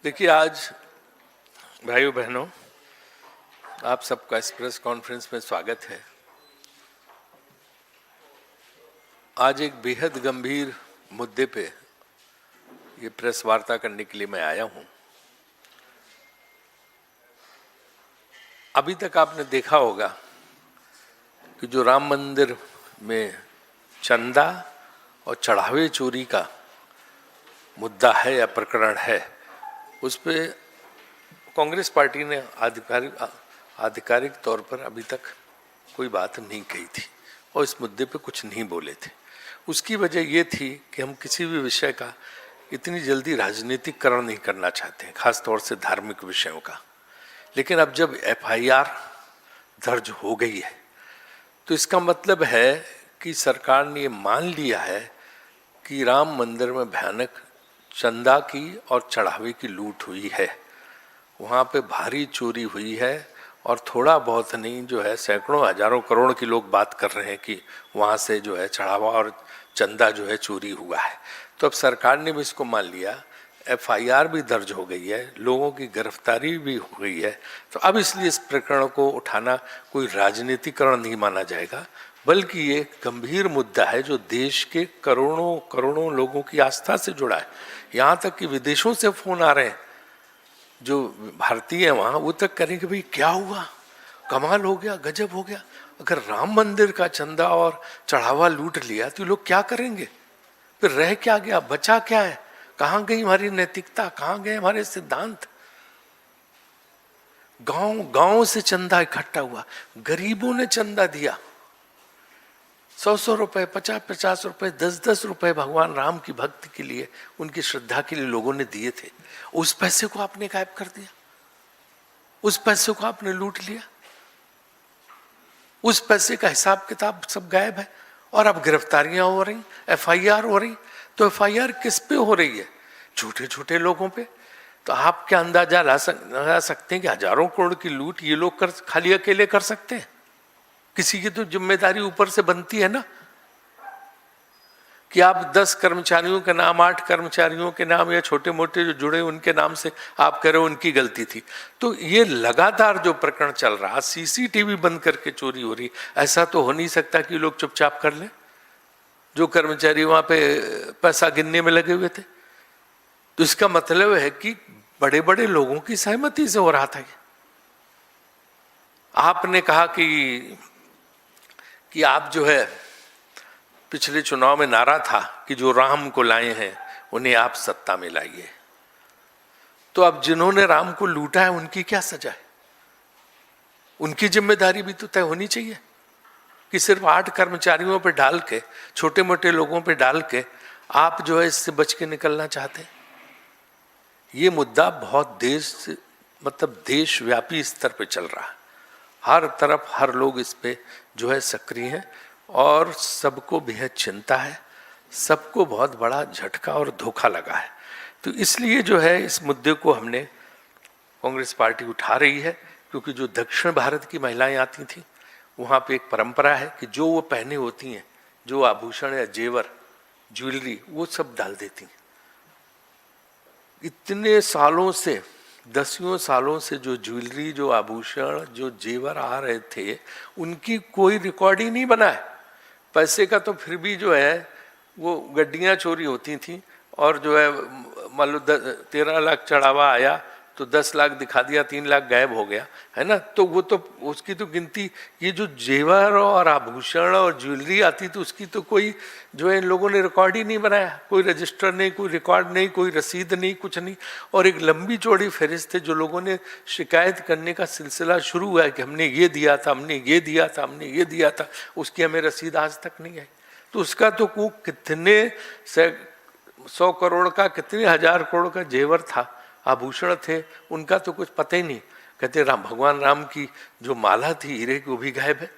देखिए, आज भाइयों बहनों, आप सबका इस प्रेस कॉन्फ्रेंस में स्वागत है। आज एक बेहद गंभीर मुद्दे पे ये प्रेस वार्ता करने के लिए मैं आया हूं। अभी तक आपने देखा होगा कि जो राम मंदिर में चंदा और चढ़ावे चोरी का मुद्दा है या प्रकरण है, उस पे कांग्रेस पार्टी ने आधिकारिक तौर पर अभी तक कोई बात नहीं कही थी और इस मुद्दे पे कुछ नहीं बोले थे। उसकी वजह ये थी कि हम किसी भी विषय का इतनी जल्दी राजनीतिकरण नहीं करना चाहते, खास तौर से धार्मिक विषयों का। लेकिन अब जब एफआईआर दर्ज हो गई है तो इसका मतलब है कि सरकार ने ये मान लिया है कि राम मंदिर में भयानक चंदा की और चढ़ावे की लूट हुई है, वहाँ पे भारी चोरी हुई है और थोड़ा बहुत नहीं जो है सैकड़ों हजारों करोड़ की लोग बात कर रहे हैं कि वहाँ से जो है चढ़ावा और चंदा जो है चोरी हुआ है। तो अब सरकार ने भी इसको मान लिया, एफआईआर भी दर्ज हो गई है, लोगों की गिरफ्तारी भी हो गई है। तो अब इसलिए इस प्रकरण को उठाना कोई राजनीतिकरण नहीं माना जाएगा, बल्कि ये गंभीर मुद्दा है जो देश के करोड़ों करोड़ों लोगों की आस्था से जुड़ा है। यहाँ तक कि विदेशों से फोन आ रहे हैं, जो भारतीय है वहाँ, वो तक करेंगे भाई क्या हुआ, कमाल हो गया, गजब हो गया। अगर राम मंदिर का चंदा और चढ़ावा लूट लिया तो लोग क्या करेंगे, फिर रह क्या गया, बचा क्या है, कहाँ गई हमारी नैतिकता, कहाँ गए हमारे सिद्धांत। गांव गांव से चंदा इकट्ठा हुआ, गरीबों ने चंदा दिया, 100-100 रुपए, 50-50 रुपए, 10-10 रुपए भगवान राम की भक्ति के लिए, उनकी श्रद्धा के लिए लोगों ने दिए थे। उस पैसे को आपने गायब कर दिया, उस पैसे को आपने लूट लिया, उस पैसे का हिसाब किताब सब गायब है। और अब गिरफ्तारियां हो रही, एफआईआर हो रही। तो एफआईआर किस पे हो रही है? छोटे छोटे लोगों पे। तो आप क्या अंदाजा लगा सकते हैं कि हजारों करोड़ की लूट ये लोग खाली अकेले कर सकते हैं? किसी की तो जिम्मेदारी ऊपर से बनती है ना, कि आप 10 कर्मचारियों के नाम, 8 कर्मचारियों के नाम या छोटे मोटे जो जुड़े उनके नाम से आप कह रहे हो उनकी गलती थी। तो ये लगातार जो प्रकरण चल रहा, सीसीटीवी बंद करके चोरी हो रही, ऐसा तो हो नहीं सकता कि लोग चुपचाप कर लें, जो कर्मचारी वहां पे पैसा गिनने में लगे हुए थे। तो इसका मतलब है कि बड़े बड़े लोगों की सहमति से हो रहा था। आपने कहा कि आप जो है पिछले चुनाव में नारा था कि जो राम को लाए हैं उन्हें आप सत्ता में लाइए। तो अब जिन्होंने राम को लूटा है उनकी क्या सजा है? उनकी जिम्मेदारी भी तो तय होनी चाहिए कि सिर्फ 8 कर्मचारियों पे डाल के, छोटे मोटे लोगों पे डाल के आप जो है इससे बच के निकलना चाहते हैं। ये मुद्दा बहुत देशव्यापी स्तर पे चल रहा है। हर तरफ हर लोग इस पे जो है सक्रिय हैं और सबको बेहद चिंता है, सबको बहुत बड़ा झटका और धोखा लगा है। तो इसलिए जो है इस मुद्दे को हमने, कांग्रेस पार्टी उठा रही है, क्योंकि जो दक्षिण भारत की महिलाएं आती थी वहाँ पे एक परंपरा है कि जो वो पहने होती हैं, जो आभूषण या जेवर, ज्वेलरी, वो सब डाल देती हैं। इतने सालों से, 10 सालों से जो ज्वेलरी, जो आभूषण, जो जेवर आ रहे थे, उनकी कोई रिकॉर्ड ही नहीं बना है। पैसे का तो फिर भी जो है वो गड्डियां चोरी होती थी और जो है मान लो 13 लाख चढ़ावा आया तो 10 लाख दिखा दिया, 3 लाख गायब हो गया, है ना। तो वो तो उसकी तो गिनती, ये जो जेवर और आभूषण और ज्वेलरी आती तो उसकी तो कोई जो है इन लोगों ने रिकॉर्ड ही नहीं बनाया, कोई रजिस्टर नहीं, कोई रिकॉर्ड नहीं, कोई रसीद नहीं, कुछ नहीं। और एक लंबी चौड़ी फहरिस्त है जो लोगों ने शिकायत करने का सिलसिला शुरू हुआ है कि हमने ये दिया था, हमने ये दिया था, हमने ये दिया था, उसकी हमें रसीद आज तक नहीं आई। तो उसका तो कितने 100 करोड़ का, कितने 1000 करोड़ का जेवर था, आभूषण थे, उनका तो कुछ पता ही नहीं। कहते भगवान राम की जो माला थी हीरे की, वो भी गायब है।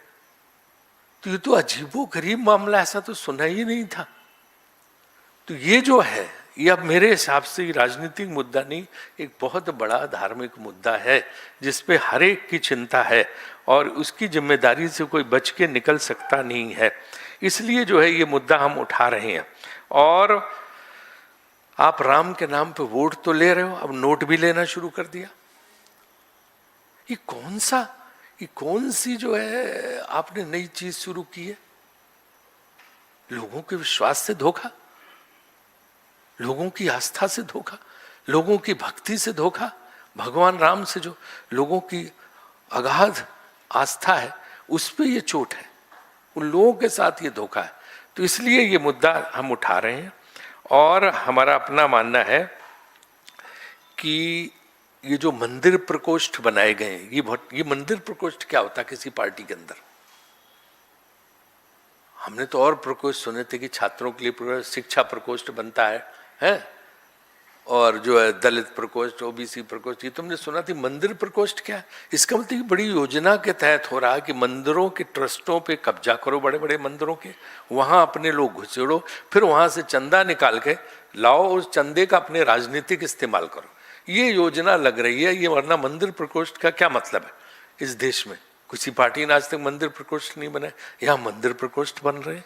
तो ये तो अजीबोगरीब मामला, ऐसा तो सुना ही नहीं था। तो ये जो है, ये अब मेरे हिसाब से राजनीतिक मुद्दा नहीं, एक बहुत बड़ा धार्मिक मुद्दा है जिसपे हर एक की चिंता है और उसकी जिम्मेदारी से कोई बच के निकल सकता नहीं है। इसलिए जो है ये मुद्दा हम उठा रहे हैं। और आप राम के नाम पे वोट तो ले रहे हो, अब नोट भी लेना शुरू कर दिया। ये कौन सी जो है आपने नई चीज शुरू की है? लोगों के विश्वास से धोखा, लोगों की आस्था से धोखा, लोगों की भक्ति से धोखा, भगवान राम से जो लोगों की अगाध आस्था है उस पे ये चोट है, उन लोगों के साथ ये धोखा है। तो इसलिए ये मुद्दा हम उठा रहे हैं और हमारा अपना मानना है कि ये जो मंदिर प्रकोष्ठ बनाए गए हैं, ये मंदिर प्रकोष्ठ क्या होता है किसी पार्टी के अंदर? हमने तो और प्रकोष्ठ सुने थे कि छात्रों के लिए शिक्षा प्रकोष्ठ बनता है और जो है दलित प्रकोष्ठ, ओबीसी प्रकोष्ठ, ये तुमने सुना थी। मंदिर प्रकोष्ठ क्या है? इसका मतलब बड़ी योजना के तहत हो रहा है कि मंदिरों के ट्रस्टों पे कब्जा करो, बड़े बड़े मंदिरों के, वहां अपने लोग घुसेड़ो, फिर वहां से चंदा निकाल के लाओ, उस चंदे का अपने राजनीतिक इस्तेमाल करो। ये योजना लग रही है ये, वरना मंदिर प्रकोष्ठ का क्या मतलब है इस देश में? किसी पार्टी ने आज तक मंदिर प्रकोष्ठ नहीं बनाए, यहाँ मंदिर प्रकोष्ठ बन रहे हैं।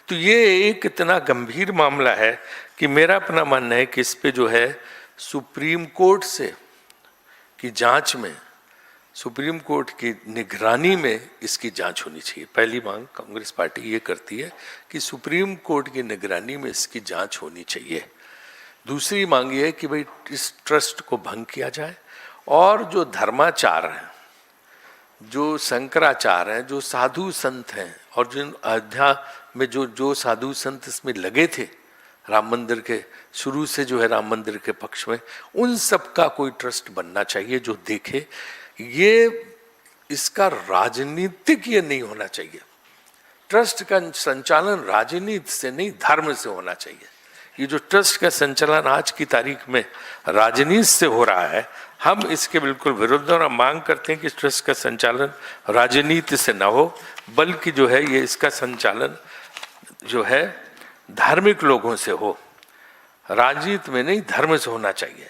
तो ये एक इतना गंभीर मामला है कि मेरा अपना मानना है कि इस पे जो है सुप्रीम कोर्ट से की जांच में, सुप्रीम कोर्ट की निगरानी में इसकी जांच होनी चाहिए। पहली मांग कांग्रेस पार्टी ये करती है कि सुप्रीम कोर्ट की निगरानी में इसकी जांच होनी चाहिए। दूसरी मांग ये है कि भाई इस ट्रस्ट को भंग किया जाए और जो धर्माचार हैं, जो शंकराचार्य हैं, जो साधु संत हैं और जिन अयोध्या में जो साधु संत इसमें लगे थे राम मंदिर के शुरू से, जो है राम मंदिर के पक्ष में, उन सब का कोई ट्रस्ट बनना चाहिए जो देखे। ये इसका राजनीतिक ये नहीं होना चाहिए। ट्रस्ट का संचालन राजनीति से नहीं, धर्म से होना चाहिए। ये जो ट्रस्ट का संचालन आज की तारीख में राजनीति से हो रहा है, हम इसके बिल्कुल विरुद्ध और हम मांग करते हैं कि ट्रस्ट का संचालन राजनीति से ना हो, बल्कि जो है ये इसका संचालन जो है धार्मिक लोगों से हो, राजनीति में नहीं, धर्म से होना चाहिए।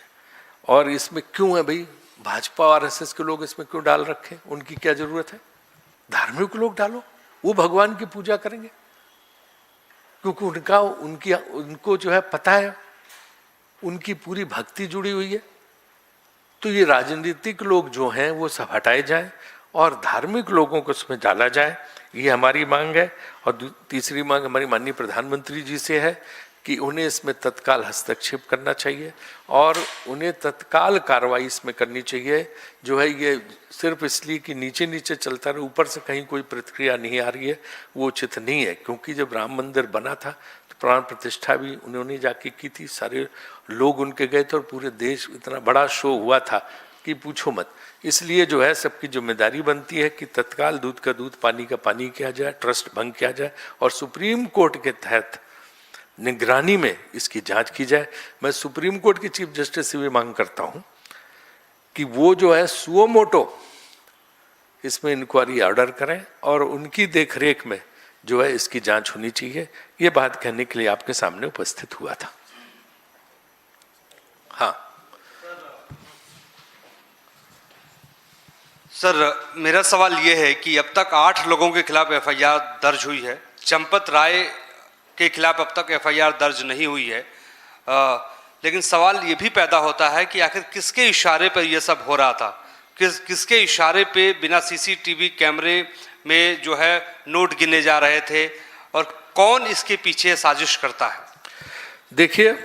और इसमें क्यों है भाई भाजपा और आरएसएस के लोग इसमें क्यों डाल रखे? उनकी क्या जरूरत है? धार्मिक लोग डालो, वो भगवान की पूजा करेंगे, क्योंकि उनको जो है पता है, उनकी पूरी भक्ति जुड़ी हुई है। तो ये राजनीतिक लोग जो हैं वो सब हटाए जाएं और धार्मिक लोगों को उसमें डाला जाए, ये हमारी मांग है। और तीसरी मांग हमारी माननीय प्रधानमंत्री जी से है कि उन्हें इसमें तत्काल हस्तक्षेप करना चाहिए और उन्हें तत्काल कार्रवाई इसमें करनी चाहिए। जो है ये सिर्फ इसलिए कि नीचे नीचे चलता रहे, ऊपर से कहीं कोई प्रतिक्रिया नहीं आ रही है, वो उचित नहीं है। क्योंकि जब राम मंदिर बना था तो प्राण प्रतिष्ठा भी उन्होंने जाके की थी, सारे लोग उनके गए थे और पूरे देश इतना बड़ा शो हुआ था कि पूछो मत। इसलिए जो है सबकी जिम्मेदारी बनती है कि तत्काल दूध का दूध, पानी का पानी किया जाए, ट्रस्ट भंग किया जाए और सुप्रीम कोर्ट के तहत निगरानी में इसकी जांच की जाए। मैं सुप्रीम कोर्ट के चीफ जस्टिस से भी मांग करता हूं कि वो जो है सुओ मोटो इसमें इंक्वायरी ऑर्डर करें और उनकी देखरेख में जो है इसकी जांच होनी चाहिए। ये बात कहने के लिए आपके सामने उपस्थित हुआ था। हाँ सर, मेरा सवाल ये है कि अब तक 8 लोगों के खिलाफ एफआईआर दर्ज हुई है। चंपत राय के खिलाफ अब तक एफआईआर दर्ज नहीं हुई है। लेकिन सवाल ये भी पैदा होता है कि आखिर किसके इशारे पर यह सब हो रहा था? किसके इशारे पे बिना सीसीटीवी कैमरे में जो है नोट गिने जा रहे थे और कौन इसके पीछे साजिश करता है? देखिए,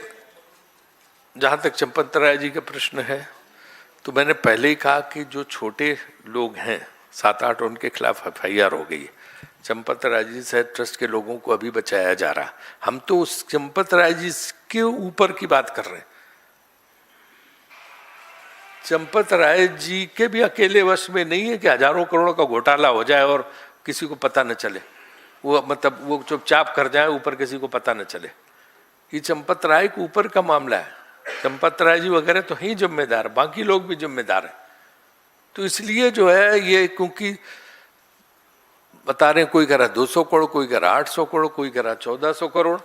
जहां तक चंपत राय जी का प्रश्न है तो मैंने पहले ही कहा कि जो छोटे लोग हैं 7-8 उनके खिलाफ एफआईआर हो गई है। चंपत राय जी से ट्रस्ट के लोगों को अभी बचाया जा रहा। हम तो उस चंपत राय जी के ऊपर की बात कर रहे हैं। चंपत राय जी के भी अकेले वश में नहीं है कि हजारों करोड़ों का घोटाला हो जाए और किसी को पता न चले, वो मतलब वो चुपचाप कर जाए, ऊपर किसी को पता न चले। ये चंपत राय के ऊपर का मामला है। चंपत राय जी वगैरह तो ही जिम्मेदार, बाकी लोग भी जिम्मेदार हैं। तो इसलिए जो है ये, क्योंकि बता रहे हैं कोई कह रहा 200 करोड़, कोई कह रहा 800 करोड़, कोई कह रहा 1400 करोड़।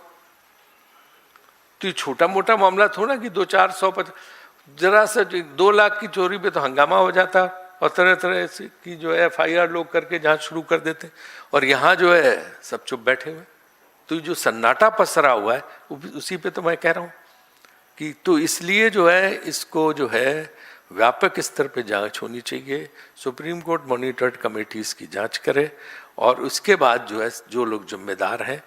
तो ये छोटा मोटा मामला थोड़ा कि 200-400, जरा सा 2 लाख की चोरी पे तो हंगामा हो जाता और तरह तरह से की जो है एफआईआर लोग करके जांच शुरू कर देते और यहाँ जो है सब चुप बैठे हुए। तो जो सन्नाटा पसरा हुआ है उसी पे तो मैं कह रहा हूँ कि तो इसलिए जो है इसको जो है व्यापक स्तर पे जांच होनी चाहिए, सुप्रीम कोर्ट मॉनिटर्ड कमेटीज की जांच करे और उसके बाद जो है जो लोग जिम्मेदार हैं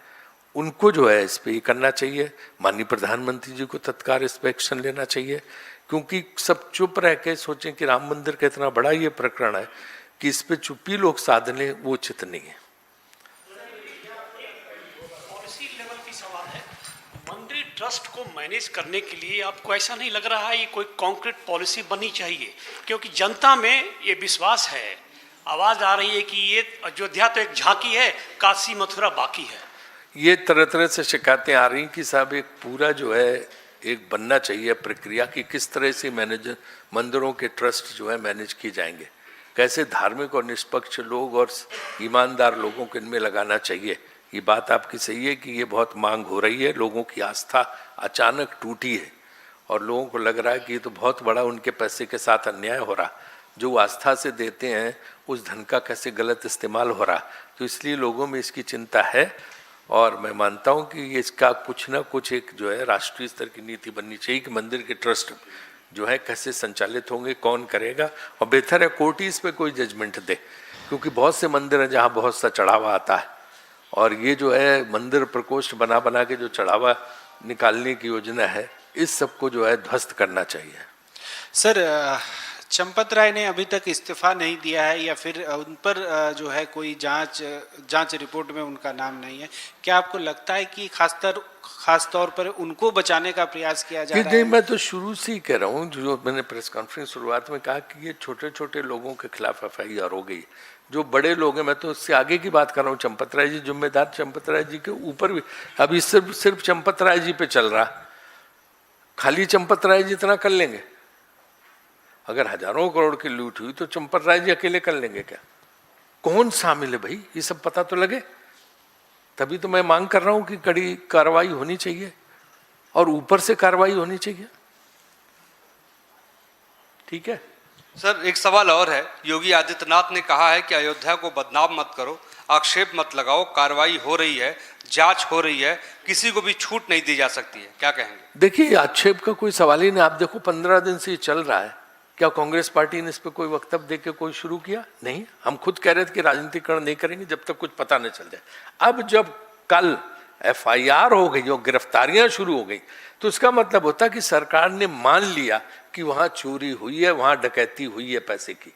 उनको जो है इस पे ये करना चाहिए। माननीय प्रधानमंत्री जी को तत्काल इस पे एक्शन लेना चाहिए, क्योंकि सब चुप रह के सोचें कि राम मंदिर का इतना बड़ा ये प्रकरण है कि इस पे चुप्पी लोग साध लें, वो उचित नहीं है। पॉलिसी लेवल की सवाल है, मंदिर ट्रस्ट को मैनेज करने के लिए आपको ऐसा नहीं लग रहा है ये कोई कॉन्क्रीट पॉलिसी बननी चाहिए? क्योंकि जनता में ये विश्वास है, आवाज आ रही है कि ये अयोध्या तो एक झांकी है, काशी मथुरा बाकी है। ये तरह तरह से शिकायतें आ रही कि साहब एक पूरा जो है एक बनना चाहिए प्रक्रिया कि किस तरह से मैनेज मंदिरों के ट्रस्ट जो है मैनेज किए जाएंगे, कैसे धार्मिक और निष्पक्ष लोग और ईमानदार लोगों को इनमें लगाना चाहिए। ये बात आपकी सही है कि ये बहुत मांग हो रही है, लोगों की आस्था अचानक टूटी है और लोगों को लग रहा है कि ये तो बहुत बड़ा उनके पैसे के साथ अन्याय हो रहा, जो आस्था से देते हैं उस धन का कैसे गलत इस्तेमाल हो रहा। तो इसलिए लोगों में इसकी चिंता है और मैं मानता हूं कि इसका कुछ ना कुछ एक जो है राष्ट्रीय स्तर की नीति बननी चाहिए कि मंदिर के ट्रस्ट जो है कैसे संचालित होंगे, कौन करेगा, और बेहतर है कोर्ट ही इस पर कोई जजमेंट दे, क्योंकि बहुत से मंदिर हैं जहाँ बहुत सा चढ़ावा आता है और ये जो है मंदिर प्रकोष्ठ बना बना के जो चढ़ावा निकालने की योजना है इस सबको जो है ध्वस्त करना चाहिए। सर, चंपत राय ने अभी तक इस्तीफा नहीं दिया है या फिर उन पर जो है कोई जांच रिपोर्ट में उनका नाम नहीं है, क्या आपको लगता है कि खास तौर पर उनको बचाने का प्रयास किया जा रहा है? मैं तो शुरू से ही कह रहा हूँ, जो मैंने प्रेस कॉन्फ्रेंस शुरुआत में कहा कि ये छोटे छोटे लोगों के खिलाफ FIR हो गई, जो बड़े लोग हैं मैं तो उससे आगे की बात कर रहा हूँ। चंपत राय जी जिम्मेदार, चंपत राय जी के ऊपर भी अभी सिर्फ चंपत राय जी पे चल रहा, खाली चंपत राय जी इतना कर लेंगे? अगर हजारों करोड़ की लूट हुई तो चंपत राय जी अकेले कर लेंगे क्या? कौन शामिल है भाई, ये सब पता तो लगे। तभी तो मैं मांग कर रहा हूं कि कड़ी कार्रवाई होनी चाहिए और ऊपर से कार्रवाई होनी चाहिए। ठीक है सर, एक सवाल और है। योगी आदित्यनाथ ने कहा है कि अयोध्या को बदनाम मत करो, आक्षेप मत लगाओ, कार्रवाई हो रही है, जांच हो रही है, किसी को भी छूट नहीं दी जा सकती है, क्या कहेंगे? देखिए, आक्षेप का कोई सवाल ही नहीं। आप देखो 15 दिन से ये चल रहा है, क्या कांग्रेस पार्टी ने इस पर कोई वक्तव्य देके कोई शुरू किया? नहीं। हम खुद कह रहे थे कि राजनीतिकरण नहीं करेंगे जब तक कुछ पता नहीं चल जाए। अब जब कल FIR हो गई और गिरफ्तारियां शुरू हो गई तो इसका मतलब होता कि सरकार ने मान लिया कि वहां चोरी हुई है, वहां डकैती हुई है पैसे की।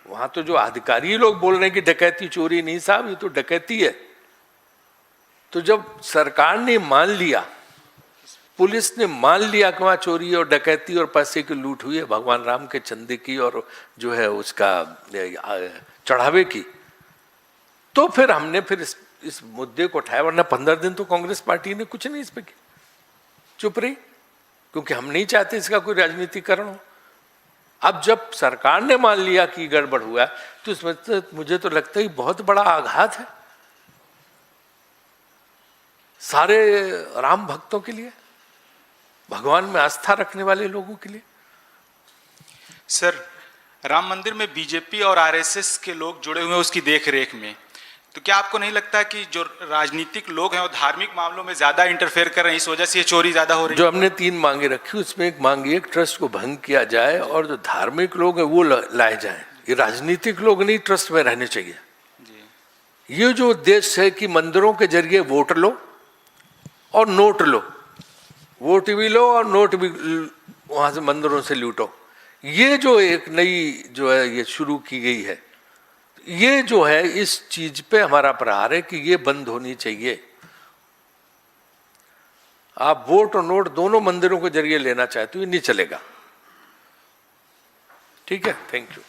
वहां तो जो अधिकारी लोग बोल रहे हैं कि डकैती चोरी नहीं, साहब ये तो डकैती है। तो जब सरकार ने मान लिया, पुलिस ने मान लिया कि वहां चोरी और डकैती और पैसे की लूट हुई है, भगवान राम के चंदे की और जो है उसका चढ़ावे की, तो फिर हमने फिर इस मुद्दे को उठाया। वरना 15 दिन तो कांग्रेस पार्टी ने कुछ नहीं इस पे किया, चुप रही, क्योंकि हम नहीं चाहते इसका कोई राजनीतिकरण हो। अब जब सरकार ने मान लिया कि गड़बड़ हुआ तो इसमें तो मुझे तो लगता है बहुत बड़ा आघात है सारे राम भक्तों के लिए, भगवान में आस्था रखने वाले लोगों के लिए। सर, राम मंदिर में बीजेपी और RSS के लोग जुड़े हुए हैं उसकी देखरेख में, तो क्या आपको नहीं लगता कि जो राजनीतिक लोग हैं वो धार्मिक मामलों में ज्यादा इंटरफेयर कर रहे हैं, इस वजह से ये चोरी ज्यादा हो रही है? जो हमने 3 मांगे रखी उसमें एक मांग ये ट्रस्ट को भंग किया जाए और जो धार्मिक लोग हैं वो लाए जाए। ये राजनीतिक लोग नहीं ट्रस्ट में रहने चाहिए। ये जो उद्देश्य है कि मंदिरों के जरिए वोट लो और नोट लो, वोट भी लो और नोट भी वहां से मंदिरों से लूटो, ये जो एक नई जो है ये शुरू की गई है, ये जो है इस चीज पे हमारा प्रहार है कि ये बंद होनी चाहिए। आप वोट और नोट दोनों मंदिरों के जरिए लेना चाहते हो, ये नहीं चलेगा। ठीक है, थैंक यू।